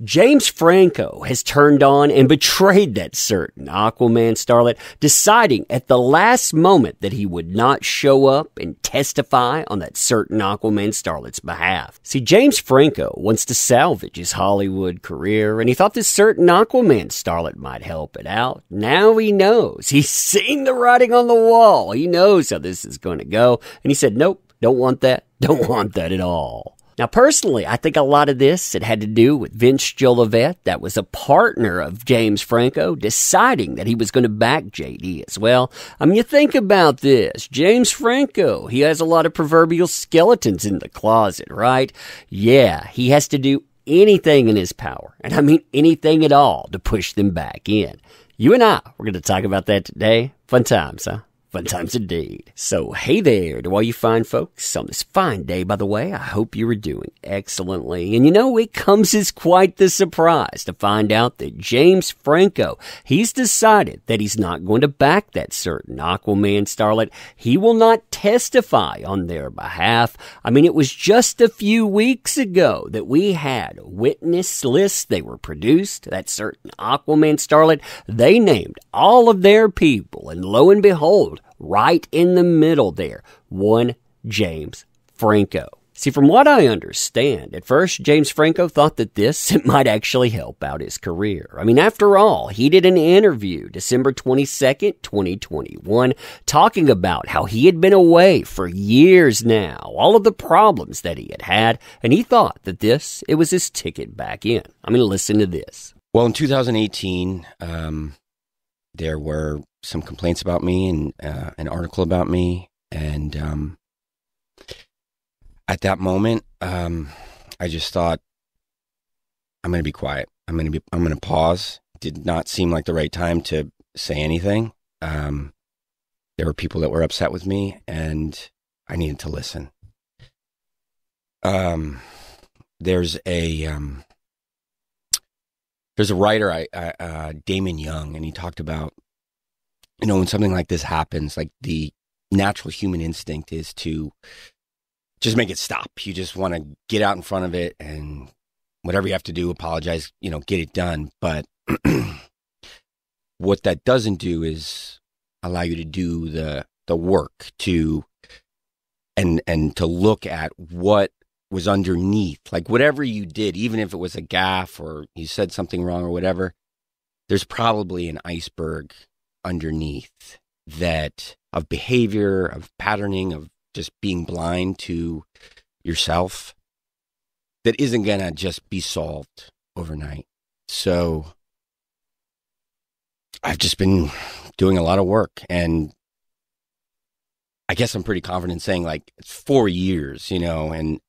James Franco has turned on and betrayed that certain Aquaman starlet, deciding at the last moment that he would not show up and testify on that certain Aquaman starlet's behalf. See, James Franco wants to salvage his Hollywood career, and he thought this certain Aquaman starlet might help it out. Now he knows. He's seen the writing on the wall. He knows how this is going to go, and he said, nope, don't want that. Don't want that at all. Now, personally, I think a lot of this, it had to do with Vince Jolivet, that was a partner of James Franco, deciding that he was going to back JD as well. I mean, you think about this. James Franco, he has a lot of proverbial skeletons in the closet, right? Yeah, he has to do anything in his power, and I mean anything at all, to push them back in. You and I, we're going to talk about that today. Fun times, huh? Fun times indeed. So, hey there to all you fine folks on this fine day, by the way. I hope you are doing excellently. And you know, it comes as quite the surprise to find out that James Franco, he's decided that he's not going to back that certain Aquaman starlet. He will not testify on their behalf. I mean, it was just a few weeks ago that we had witness lists. They were produced. That certain Aquaman starlet, they named all of their people. And lo and behold, right in the middle there, one James Franco. See, from what I understand, at first James Franco thought that it might actually help out his career. I mean, after all, he did an interview December 22nd, 2021, talking about how he had been away for years now, all of the problems that he had, and he thought that it was his ticket back in. I mean, listen to this. Well, in 2018, there were some complaints about me and an article about me. And at that moment, I just thought, I'm going to be quiet. I'm going to pause. It did not seem like the right time to say anything. There were people that were upset with me, and I needed to listen. There's a writer, Damon Young, and he talked about, you know, when something like this happens, like the natural human instinct is to just make it stop. You just want to get out in front of it and whatever you have to do, apologize, you know, get it done. But what that doesn't do is allow you to do the work and to look at what was underneath, like whatever you did, even if it was a gaffe or you said something wrong or whatever, there's probably an iceberg underneath that of behavior, of patterning, of just being blind to yourself that isn't going to just be solved overnight. So I've just been doing a lot of work, and I guess I'm pretty confident saying like it's 4 years, you know, and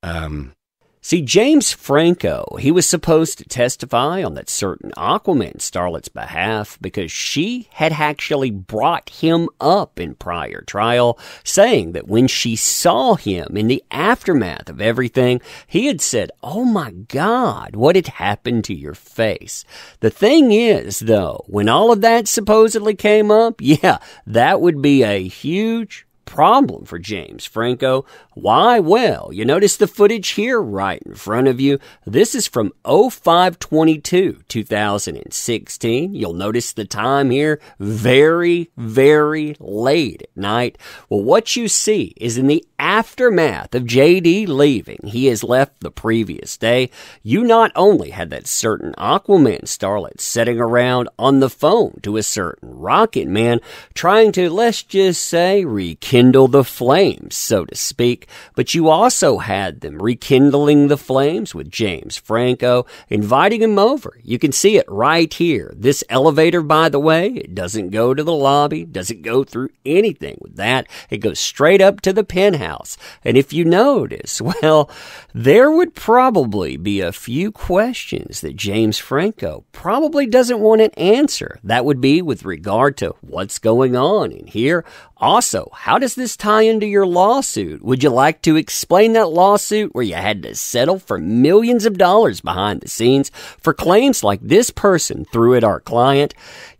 see, James Franco, he was supposed to testify on that certain Aquaman starlet's behalf because she had actually brought him up in prior trial, saying that when she saw him in the aftermath of everything, he had said, "Oh my God, what had happened to your face?" The thing is, though, when all of that supposedly came up, yeah, that would be a huge problem for James Franco. Why? Well, you notice the footage here right in front of you. This is from 05/22, 2016. You'll notice the time here, very, very late at night. Well, what you see is in the aftermath of JD leaving, he has left the previous day. You not only had that certain Aquaman starlet sitting around on the phone to a certain Rocket Man, trying to, let's just say, rekindle the flames, so to speak, but you also had them rekindling the flames with James Franco, inviting him over. You can see it right here. This elevator, by the way, it doesn't go to the lobby, doesn't go through anything with that. It goes straight up to the penthouse. And if you notice, well, there would probably be a few questions that James Franco probably doesn't want to answer. That would be with regard to what's going on in here. Also, how does this tie into your lawsuit? Would you like to explain that lawsuit where you had to settle for millions of dollars behind the scenes for claims like this person threw at our client?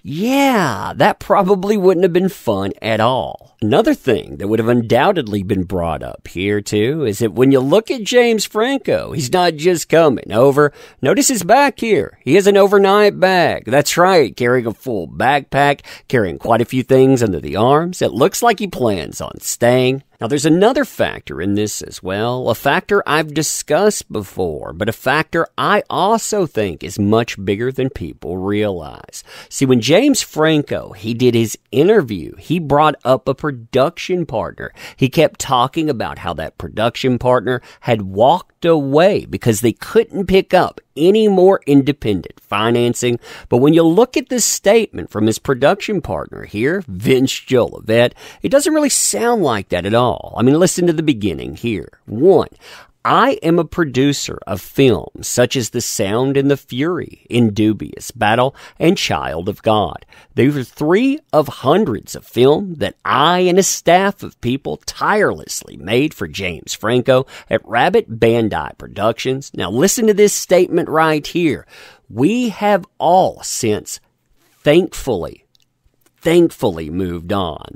Yeah, that probably wouldn't have been fun at all. Another thing that would have undoubtedly been brought up here, too, is that when you look at James Franco, he's not just coming over. Notice his back here. He has an overnight bag. That's right, carrying a full backpack, carrying quite a few things under the arms. It looks like he plans on staying. Now, there's another factor in this as well, a factor I've discussed before, but a factor I also think is much bigger than people realize. See, when James Franco, he did his interview, he brought up a production partner. He kept talking about how that production partner had walked away because they couldn't pick up any more independent financing. But when you look at this statement from his production partner here, Vince Jolivet, it doesn't really sound like that at all. I mean, listen to the beginning here. 1. I am a producer of films such as The Sound and the Fury, Indubious Battle, and Child of God. These are 3 of hundreds of film that I and a staff of people tirelessly made for James Franco at Rabbit Bandai Productions. Now listen to this statement right here. We have all since thankfully moved on.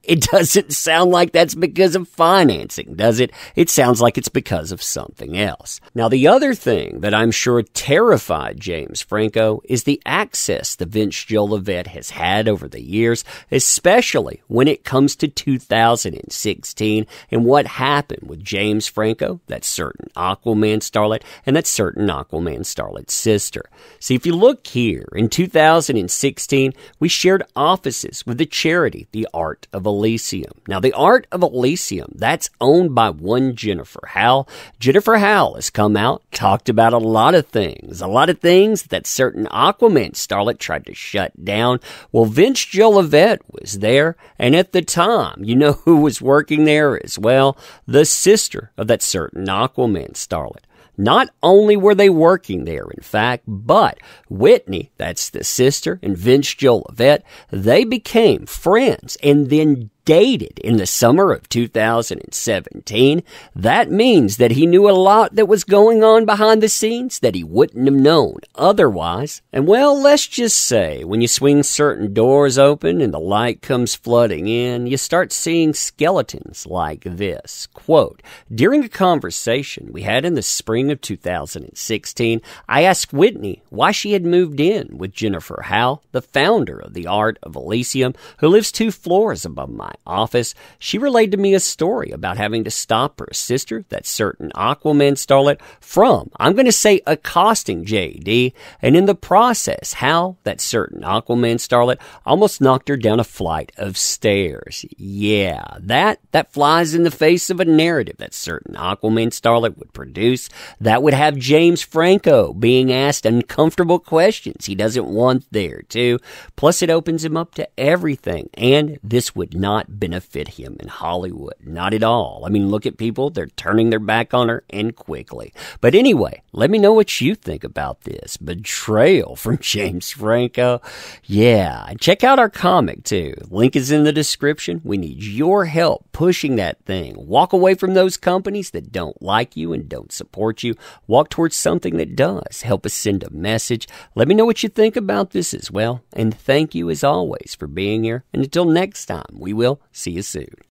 It doesn't sound like that's because of financing, does it? It sounds like it's because of something else. Now, the other thing that I'm sure terrified James Franco is the access that Vince Jolivet has had over the years, especially when it comes to 2016 and what happened with James Franco, that certain Aquaman starlet, and that certain Aquaman starlet's sister. See, if you look here, in 2016, we shared offices with the charity, The Art of Elysium. Now, the Art of Elysium, that's owned by one Jennifer Howell. Jennifer Howell has come out, talked about a lot of things that certain Aquaman starlet tried to shut down. Well, Vince Jolivet was there, and at the time, you know who was working there as well? The sister of that certain Aquaman starlet. Not only were they working there, in fact, but Whitney, that's the sister, and Vince Jolivet, they became friends and then dated in the summer of 2017. That means that he knew a lot that was going on behind the scenes that he wouldn't have known otherwise. And well, let's just say when you swing certain doors open and the light comes flooding in, you start seeing skeletons like this. Quote, during a conversation we had in the spring of 2016, I asked Whitney why she had moved in with Jennifer Howell, the founder of the Art of Elysium, who lives 2 floors above my office. She relayed to me a story about having to stop her sister, that certain Aquaman starlet, from, I'm going to say, accosting JD, and in the process, how that certain Aquaman starlet almost knocked her down a flight of stairs. Yeah, that flies in the face of a narrative that certain Aquaman starlet would produce that would have James Franco being asked uncomfortable questions he doesn't want there, too. Plus, it opens him up to everything, and this would not benefit him in Hollywood. Not at all. I mean, look at people. They're turning their back on her, and quickly. But anyway, let me know what you think about this betrayal from James Franco. Yeah, and check out our comic, too. Link is in the description. We need your help pushing that thing. Walk away from those companies that don't like you and don't support you. Walk towards something that does. Help us send a message. Let me know what you think about this as well. And thank you, as always, for being here. And until next time, we will see you soon.